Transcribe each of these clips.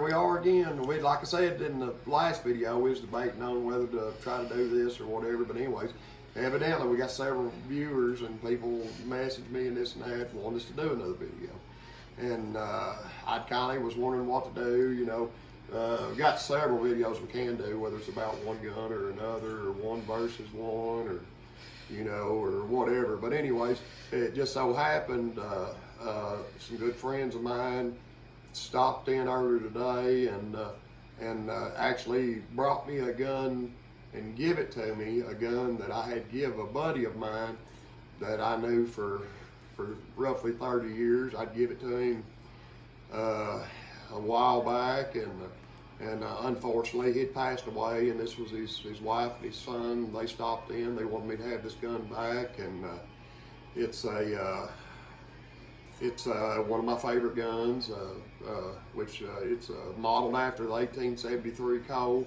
We are again. Like I said in the last video, we was debating on whether to try to do this or whatever. But anyways, evidently we got several viewers and people messaged me and this and that, wanted us to do another video. And I kind of was wondering what to do. You know, we got several videos we can do, whether it's about one gun or another, or one versus one, or you know, or whatever. But anyways, it just so happened some good friends of mine stopped in earlier today and actually brought me a gun and give it to me, a gun that I had give a buddy of mine that I knew for roughly 30 years. I'd give it to him a while back, and unfortunately he'd passed away, and this was his wife and his son. They stopped in, they wanted me to have this gun back, and it's one of my favorite guns, which it's modeled after the 1873 Colt.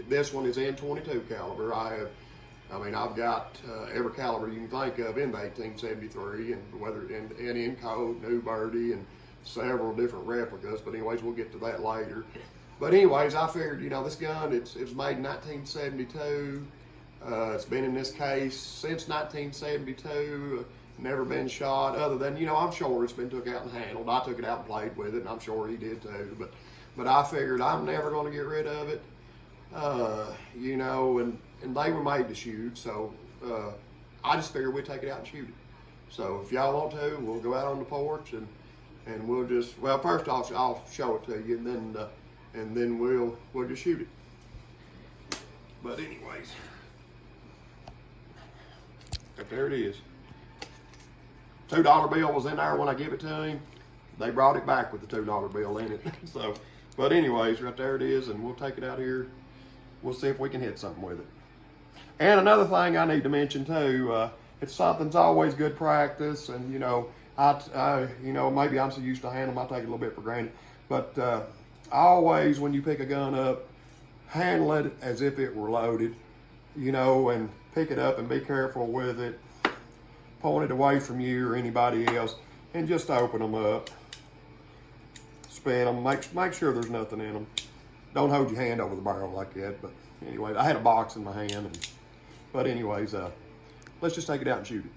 This one is in .22 caliber. I've got every caliber you can think of in the 1873, and in Colt, New Birdie, and several different replicas. But anyways, we'll get to that later. But anyways, I figured, you know, this gun, it was made in 1972. It's been in this case since 1972. Never been shot, other than, you know, I'm sure it's been took out and handled. I took it out and played with it, and I'm sure he did too. But I figured I'm never going to get rid of it, you know. And they were made to shoot, so I just figured we'd take it out and shoot it. So if y'all want to, we'll go out on the porch and we'll just, well, first I'll show it to you, and then we'll just shoot it. But anyways, there it is. $2 bill was in there when I gave it to him. They brought it back with the $2 bill in it. So, but anyways, right there it is, and we'll take it out here. We'll see if we can hit something with it. And another thing I need to mention too, it's something's always good practice, and you know, you know, maybe I'm so used to handle them, I take it a little bit for granted. But always when you pick a gun up, handle it as if it were loaded, you know, and pick it up and be careful with it. Point it away from you or anybody else, and just open them up, spin them, make sure there's nothing in them. Don't hold your hand over the barrel like that. But anyway, I had a box in my hand, but anyways, let's just take it out and shoot it.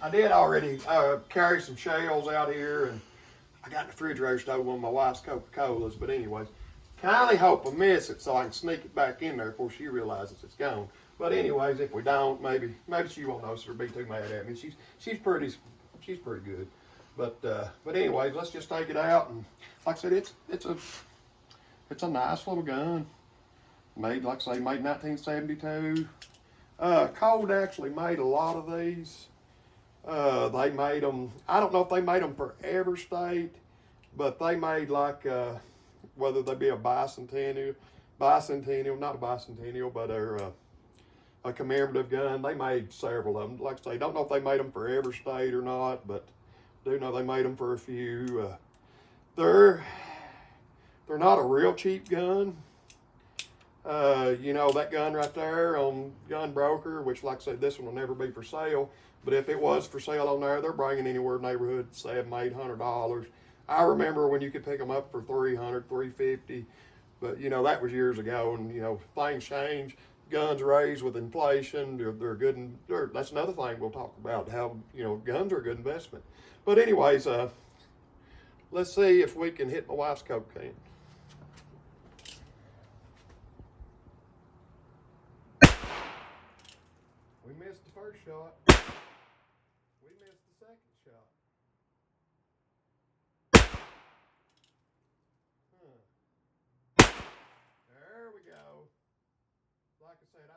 I did already carry some shells out here, and I got in the refrigerator stove one of my wife's Coca-Colas. But anyways, kindly hope I miss it so I can sneak it back in there before she realizes it's gone. But anyways, if we don't, maybe she won't notice or be too mad at me. She's pretty good. But anyways, let's just take it out, and like I said, it's a nice little gun. Made, like I say, made 1972. Colt actually made a lot of these. They made them, I don't know if they made them for every state, but they made like, whether they be a bicentennial, not a bicentennial, but a commemorative gun. They made several of them. Like I say, don't know if they made them for every state or not, but do know they made them for a few. They're not a real cheap gun. You know, that gun right there on Gun Broker, which like I said, this one will never be for sale. But if it was for sale on there, they're bringing anywhere in the neighborhood $700-800. I remember when you could pick them up for $300, $350. But you know, that was years ago, and you know, things change. Guns raise with inflation. They're good, and that's another thing we'll talk about. How, you know, guns are a good investment. But anyways, let's see if we can hit my wife's Coke can. We missed the first shot. We missed the second shot. There we go. Like I said,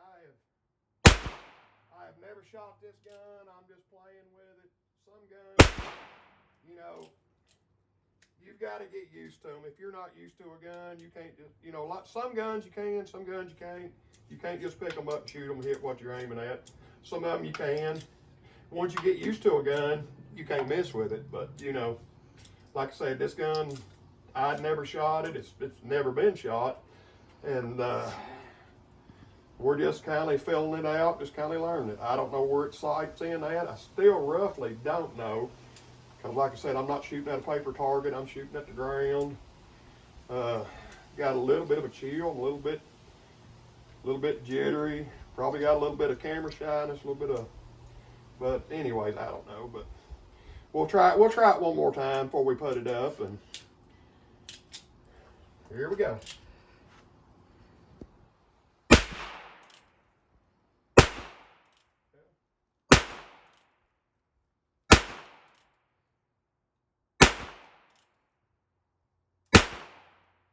I have never shot this gun. I'm just playing with it. Some guns, you know, you've got to get used to them. If you're not used to a gun, you can't just, you know, some guns you can, some guns you can't. You can't just pick them up and shoot them and hit what you're aiming at. Some of them you can. Once you get used to a gun, you can't mess with it. But, you know, like I said, this gun, I'd never shot it. It's never been shot. And we're just kind of filling it out, just kind of learning it. I don't know where it sights in at. I still roughly don't know. Because like I said, I'm not shooting at a paper target. I'm shooting at the ground. Got a little bit of a chill, a little bit jittery. Probably got a little bit of camera shyness, a little bit of, but anyways, I don't know. But we'll try it one more time before we put it up, and here we go.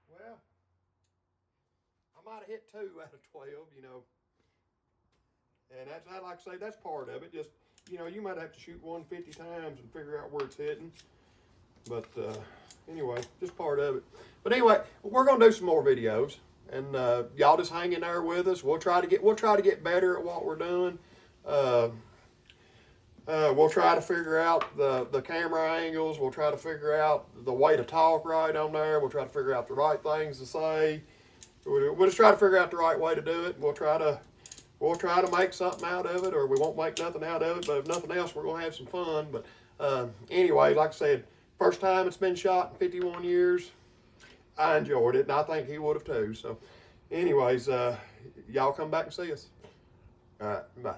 Well, I might have hit 2 out of 12, you know. And that's, like I say, that's part of it. Just, you know, you might have to shoot 150 times and figure out where it's hitting. But anyway, just part of it. But anyway, we're gonna do some more videos, and y'all just hang in there with us. We'll try to get better at what we're doing. We'll try to figure out the camera angles. We'll try to figure out the way to talk right on there. We'll try to figure out the right things to say. We'll just try to figure out the right way to do it. We'll try to make something out of it, or we won't make nothing out of it. But if nothing else, we're gonna have some fun. But anyway, like I said, first time it's been shot in 51 years. I enjoyed it, and I think he would have too. So anyways, y'all come back and see us. All right, bye.